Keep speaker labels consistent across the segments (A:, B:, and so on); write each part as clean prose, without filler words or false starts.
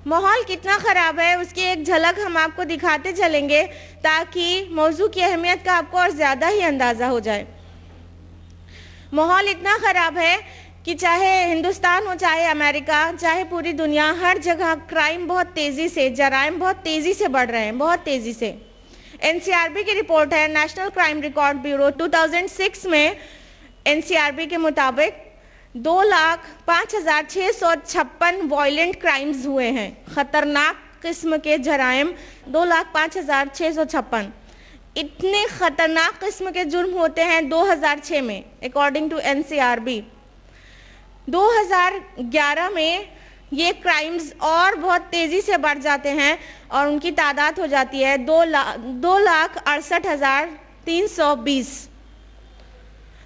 A: माहौल कितना ख़राब है उसकी एक झलक हम आपको दिखाते चलेंगे ताकि मौजू की अहमियत का आपको और ज़्यादा ही अंदाज़ा हो जाए। माहौल इतना ख़राब है कि चाहे हिंदुस्तान हो, चाहे अमेरिका, चाहे पूरी दुनिया, हर जगह क्राइम बहुत तेज़ी से, जराइम बहुत तेज़ी से बढ़ रहे हैं, बहुत तेज़ी से। एनसीआरबी की रिपोर्ट है, नेशनल क्राइम रिकॉर्ड ब्यूरो, 2006 में एनसीआरबी के मुताबिक 2,05,656 वायलेंट क्राइम्स हुए हैं। ख़तरनाक किस्म के जराइम 2,05,656। इतने ख़तरनाक किस्म के जुर्म होते हैं 2006 में, अकॉर्डिंग टू एनसीआरबी। 2011 में ये क्राइम्स और बहुत तेज़ी से बढ़ जाते हैं और उनकी तादाद हो जाती है 2,68,320।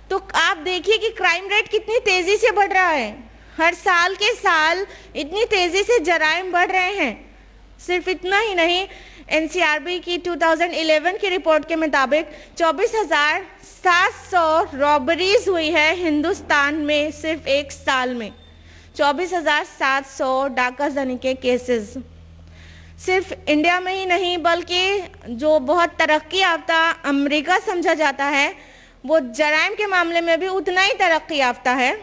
A: तो आप देखिए कि क्राइम रेट कितनी तेज़ी से बढ़ रहा है। हर साल के साल इतनी तेज़ी से जराइम बढ़ रहे हैं। सिर्फ इतना ही नहीं, एनसीआरबी की 2011 की रिपोर्ट के मुताबिक 24,700 रॉबरीज हुई है हिंदुस्तान में सिर्फ एक साल में। 24,700 डाका जनी के केसेस सिर्फ इंडिया में ही नहीं बल्कि जो बहुत तरक्की याफ्ता अमेरिका समझा जाता है वो जराइम के मामले में भी उतना ही तरक्की याफ्ता है।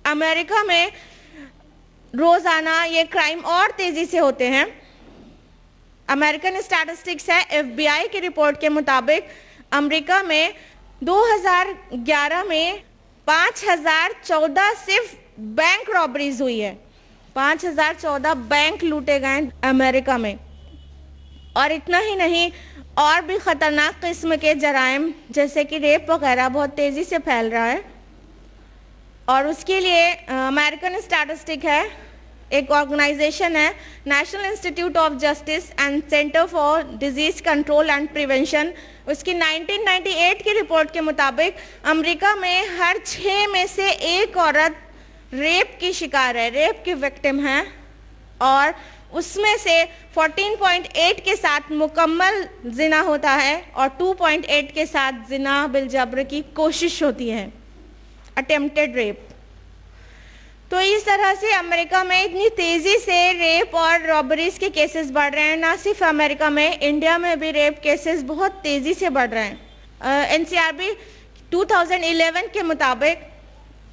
A: अमेरिका में रोज़ाना ये क्राइम और तेज़ी से होते हैं। अमेरिकन स्टैटिस्टिक्स है, एफबीआई की रिपोर्ट के मुताबिक अमेरिका में 2011 में 5,014 सिर्फ बैंक रॉबरीज हुई है। 5,014 बैंक लूटे गए अमेरिका में। और इतना ही नहीं, और भी ख़तरनाक किस्म के जराइम जैसे कि रेप वगैरह बहुत तेज़ी से फैल रहा है। और उसके लिए अमेरिकन स्टैटिस्टिक है, एक ऑर्गेनाइजेशन है, national institute of justice and centre for disease control and prevention. उसकी 1998 की रिपोर्ट के मुताबिक अमेरिका में हर 6 में से एक औरत रेप की शिकार है, रेप की विक्टिम है। और उसमें से 14.8 के साथ मुकम्मल जिना होता है और 2.8 के साथ जिना बिलजब्र की कोशिश होती है, अटेम्प्टेड रेप। तो इस तरह से अमेरिका में इतनी तेज़ी से रेप और रॉबरीज के केसेस बढ़ रहे हैं। ना सिर्फ अमेरिका में, इंडिया में भी रेप केसेस बहुत तेज़ी से बढ़ रहे हैं। एनसीआरबी 2011 के मुताबिक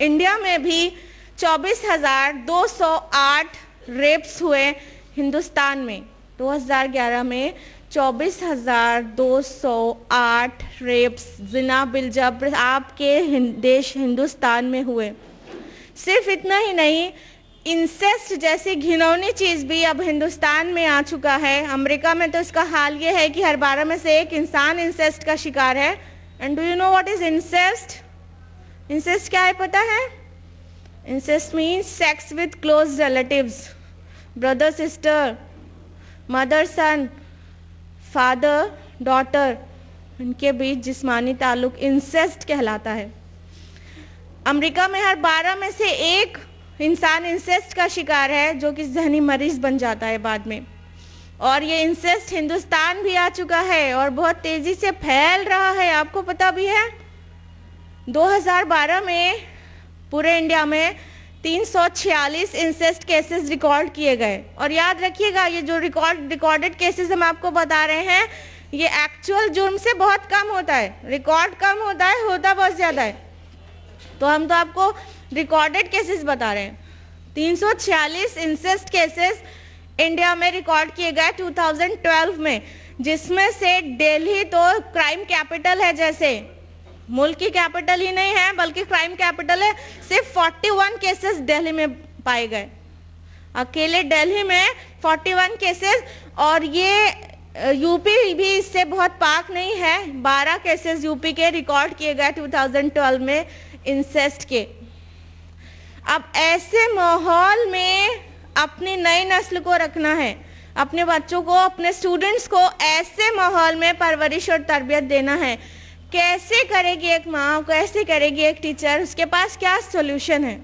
A: इंडिया में भी 24,208 रेप्स हुए हिंदुस्तान में। 2011 में 24,208 रेप्स जिना बिलजब्र आपके देश हिंदुस्तान में हुए। सिर्फ इतना ही नहीं, इंसेस्ट जैसी घिनौनी चीज़ भी अब हिंदुस्तान में आ चुका है। अमेरिका में तो इसका हाल ये है कि हर 12 में से एक इंसान इंसेस्ट का शिकार है। And do you know what is incest? Incest क्या है पता है? Incest means sex with close relatives, brother sister, mother sun, father daughter, इनके बीच जिस्मानी ताल्लुक इंसेस्ट कहलाता है। अमेरिका में हर 12 में से एक इंसान इंसेस्ट का शिकार है जो कि जहनी मरीज बन जाता है बाद में। और ये इंसेस्ट हिंदुस्तान भी आ चुका है और बहुत तेज़ी से फैल रहा है, आपको पता भी है। 2012 में पूरे इंडिया में 346 इंसेस्ट केसेस रिकॉर्ड किए गए। और याद रखिएगा, ये जो रिकॉर्डेड केसेस हम आपको बता रहे हैं ये एक्चुअल जुर्म से बहुत कम होता है। रिकॉर्ड कम होता है, होता बहुत ज़्यादा है। तो हम तो आपको रिकॉर्डेड केसेस बता रहे हैं। 346 इंसेस्ट केसेस इंडिया में रिकॉर्ड किए गए 2012 में, जिसमें से दिल्ली तो क्राइम कैपिटल है, जैसे मुल्क की कैपिटल ही नहीं है बल्कि क्राइम कैपिटल है। सिर्फ 41 केसेस दिल्ली में पाए गए, अकेले दिल्ली में 41 केसेस। और ये यूपी भी इससे बहुत पाक नहीं है, 12 केसेस यूपी के रिकॉर्ड किए गए 2012 में इंसेस्ट के। अब ऐसे माहौल में अपनी नई नस्ल को रखना है, अपने बच्चों को, अपने स्टूडेंट्स को ऐसे माहौल में परवरिश और तरबियत देना है। कैसे करेगी एक माँ, कैसे करेगी एक टीचर, उसके पास क्या सॉल्यूशन है?